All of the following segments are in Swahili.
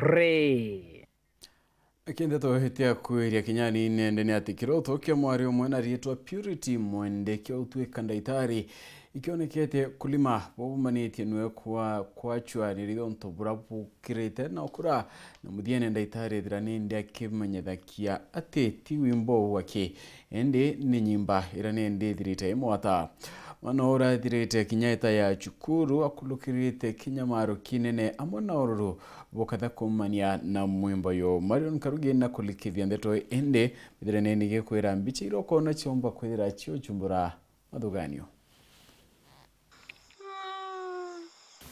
Re Kende tohetia kweria kinyani nende ni ati kiroto kia mwari umwe na rietwa Purity Mwende kia utuika ndaitari ikionekete kulima bobumanĩtie nwe kwachwa nĩrĩo ntobura bukirĩte na okura na muthiene ndaitari thiranende akimenyethakia ati ti wimbo wake ende ni nyimba iranende thirite imwata manora thirite kinyaita ya chukuru akulukirite kinyamaro kinene amona ororo bokatha kumania na mwimbo yo Marion Karuge na kulikithia ndeto ende thiranende gekwira mbichi iroko na chiomba kwira chio chumbura mathuganio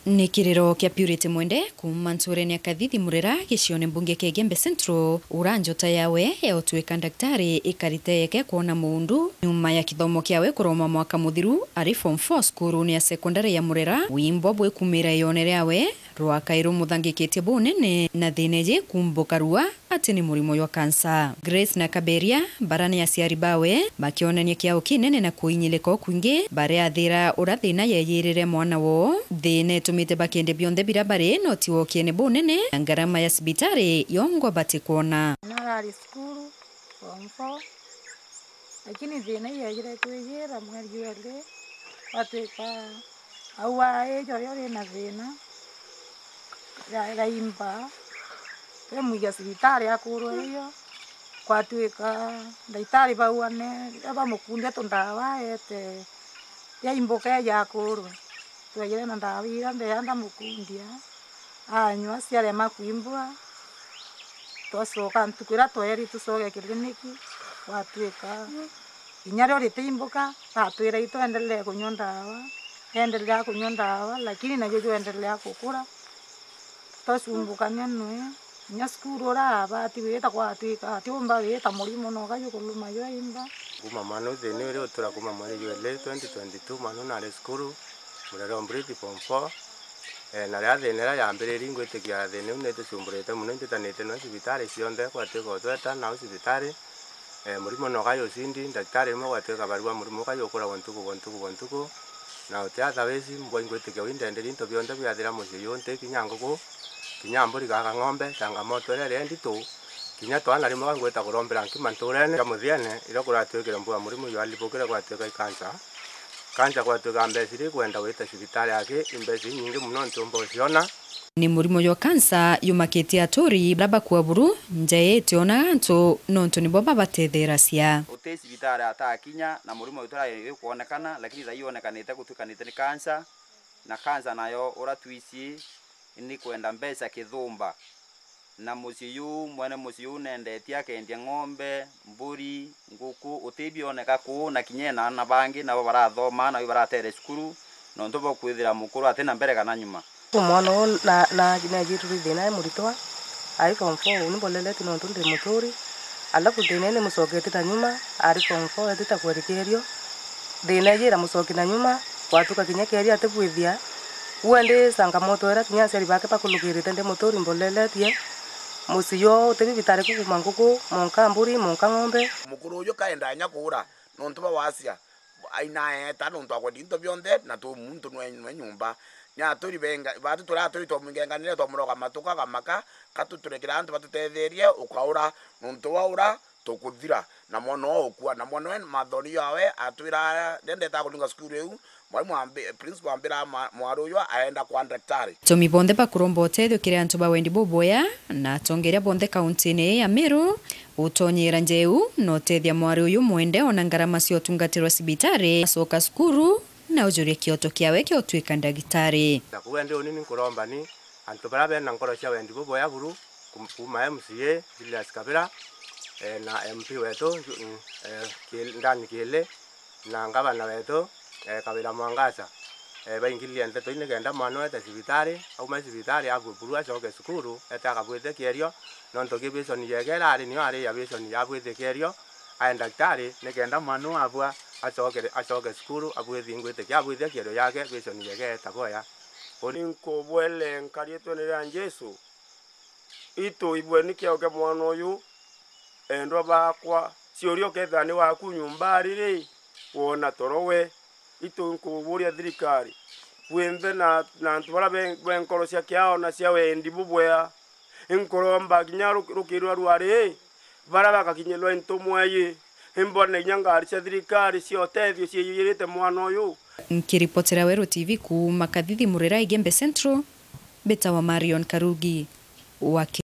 Ni kiriro kia Purity Mwende kuma ntureni akathithĩ Murera gicione mbunge kia Gembe Central uranjota yawe ya utuika daktari ikarite yake kuona mundu nyuma ya kithomo kiawe kuroma mwaka muthiru ari form 4 skuru ya secondary ya Murera wimbo bwe kumira yonere yawe rwakairu muthangikitie bunene na thineje kumbukarua ati ni murimo wa kansa. Grace na Kaberia barani ya Siaribawe makionania kiao kinene na kuinyileko kwingi bare athira urathina yeyirire mwana wo thine tumite bakende bionde birabare no tiwo kiene bunene ngarama ya sibitari yongo bati kuona narari skuru form 4 lakini thina yeyire kwiyira mweri wele ateka awa ejo yori na thina raimba muiga sibitari akuru iyo kwatuika ndaitari bauane aba mukunde tundawa ete ya imboka ya akuru twegere na ndawira ndeyanda mukundia anywa ciare makuimbwa twacoka ntukwira tweri tucoke kiliniki kwatuika inyaro ritimbuka tatwira itoendelee kunywa ndawa endelea kunywa ndawa lakini nayo endelea kukura tosumbukania nwe nya skuru ora bati weta kwatuika tiomba weta murimo no gayo kuluma yo imba kuma mano thene ore otura kuma mweri wele 2022 mano na skuru Murera ombriti form 4 na ria thene ra yambiriri ngwitikia thene unete sumburete muno ntitanite no sibitari cionde kwatuika otweta na sibitari murimo no gayo sindi daktari mo kwatuika barua murimo gayo kura gontuku na utiatha wezi mbwa ngwitikia windenderi into bionde biathira mucio yonte kinyanguko kinyamburi gaga ng'ombe changamoto rere ndito kinya twana rimo ngweta kurombera nkimanturene ya muthiene iro kuratuikira mbwa murimu yo alipokira kwatuika kansa kwatuika mbesiri kwenda wita sibitari yake imbesi nyingi muno ntumbo ciona ni murimo yo kansa yumakitie aturi baba kwaburu njaye tiona antu nontu ni boba batetheracia uti sibitari atakinya na murimo utura kuonekana lakini za ionekanite gutukanite ni kansa na kansa nayo uratuici ni kwenda mbesa kithumba na musiyu mwene musiyu nendetia kendia ng'ombe mburi nguku utibioneka ku na kinyena na bangi nabo barathoma na baratere skuru no ntobo kwithira mukuru atena mbere kana nyuma mwana na gina jitu thina muritwa ai form 4 unbolele tino ntunde muturi alafu thina ne musokete ta nyuma ari form 4 atita kwerekerio thina jira musoki na nyuma watuka kinyekeria atebwithia uende sangamoto era kinya seri bake pakulukirite nde muturi mbolele tie musiyo utebi bitare kuguma nguku monka mburi monka ng'ombe mukuru uyo kaenda nya kura no ntuba wasia aina eta no ntwa kwedi into bionde na to muntu nwe nyumba nya turi benga batu tura turi to mungenganire to muroga matuka kamaka katuturekira antu batutetherie ukaura no ntwa ura tokuthira na mono okua na mono en mathoni yawe atwira ndende ta kulinga skuru eu mwalimu ambe principal ambira mwaru yo aenda kwa daktari Tomi bonde bakurombo tethio kire antu bawendi boboya na tongeria bonde kaunti ya Meru utonyera njeu no tethia mwaru uyu Mwende ona ngarama cio tungatirwa sibitari asoka skuru na ujuria kioto kiawe kio tuika ndagitari na kuende unini kuromba ni antu barabe na ngoro cia wendi boboya buru kuma MCA Julius Kabira na MP wetu ndani kile na ngabana wetu Kabira Mwangasa baingilia nteto ine kenda mwana eta sibitari au ma sibitari aburu acoke skuru eta akabwete kerio nonto kibisoni yegera ari ni ari ya bisoni yabwete kerio aenda daktari ne kenda mwana abwa acoke skuru abwete ngwete kyabwete kerio yake bisoni yegeta boya oninko bwele nkarieto ne ya Yesu ito ibweni kyoke mwana uyu endo bakwa ciorio kethani wa kunyumbari ri wona torowe ito nkuburia thirikari wembe na ntwara benkoro cia kiao na cia wendi bubwea inkoromba kinya rukirwa rwari bara bakakinyelwa intumweyi imbone nyangari cia thirikari ciotethio ciiyirite mwana uyu. Nkiripotera Wero TV kuma Kathithi Murera Igembe Central, Betawa Marion Karugi.